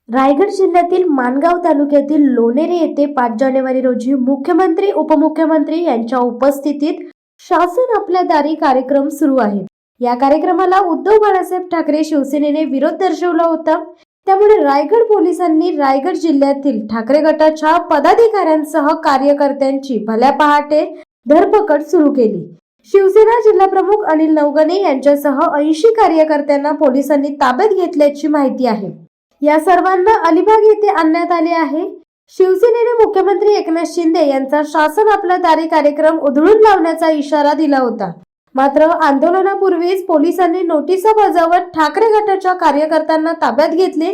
रायगड जिल्ह्यातील माणगाव तालुक्यातील लोणेरे येथे 5 जानेवारी रोजी मुख्यमंत्री उपमुख्यमंत्री यांच्या उपस्थितीत शासन आपल्या दारी कार्यक्रम सुरू आहे। या कार्यक्रमाला उद्धव बाळासाहेब ठाकरे शिवसेनेने विरोध दर्शवला होता। त्यामुळे रायगड पोलिसांनी रायगड जिल्ह्यातील ठाकरे गटाच्या पदाधिकाऱ्यांसह कार्यकर्त्यांची भल्या पहाटे धरपकड सुरू केली। शिवसेना जिल्हा प्रमुख अनिल नवगणे यांच्यासह 80 कार्यकर्त्यांना पोलिसांनी ताब्यात घेतल्याची माहिती आहे। या सर्वांना अलिबाग येथे आणण्यात आले आहे। शिवसेनेने मुख्यमंत्री एकनाथ शिंदे यांचा शासन आपला दारी कार्यक्रम उधळून लावण्याचा इशारा दिला होता। मात्र आंदोलनापूर्वीच पोलिसांनी नोटिसा बजावत ठाकरे गटाच्या कार्यकर्त्यांना ताब्यात घेतले।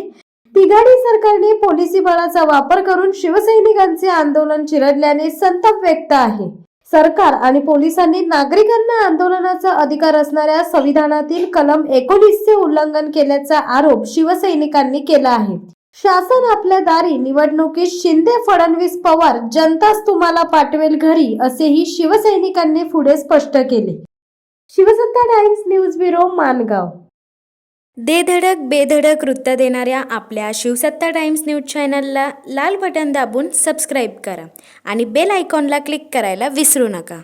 तिघाडी सरकारने पोलिसी बळाचा वापर करून शिवसैनिकांचे आंदोलन चिरडल्याने संताप व्यक्त आहे। सरकार आणि पोलिसांनी नागरिकांना आंदोलनाचा अधिकार असणाऱ्या संविधानातील कलम 19चे उल्लंघन केल्याचा आरोप शिवसैनिकांनी केला आहे। शासन आपल्या दारी निवडणुकीत शिंदे फडणवीस पवार जनताच तुम्हाला पाठवेल घरी, असेही शिवसैनिकांनी पुढे स्पष्ट केले। शिवसत्ता टाइम्स न्यूज ब्युरो माणगाव। दे धडक बेधडक वृत्त देणाऱ्या आपल्या शिवसत्ता टाइम्स न्यूज चॅनलला लाल बटन दाबून सबस्क्राईब करा आणि बेल आयकॉनला क्लिक करायला विसरू नका।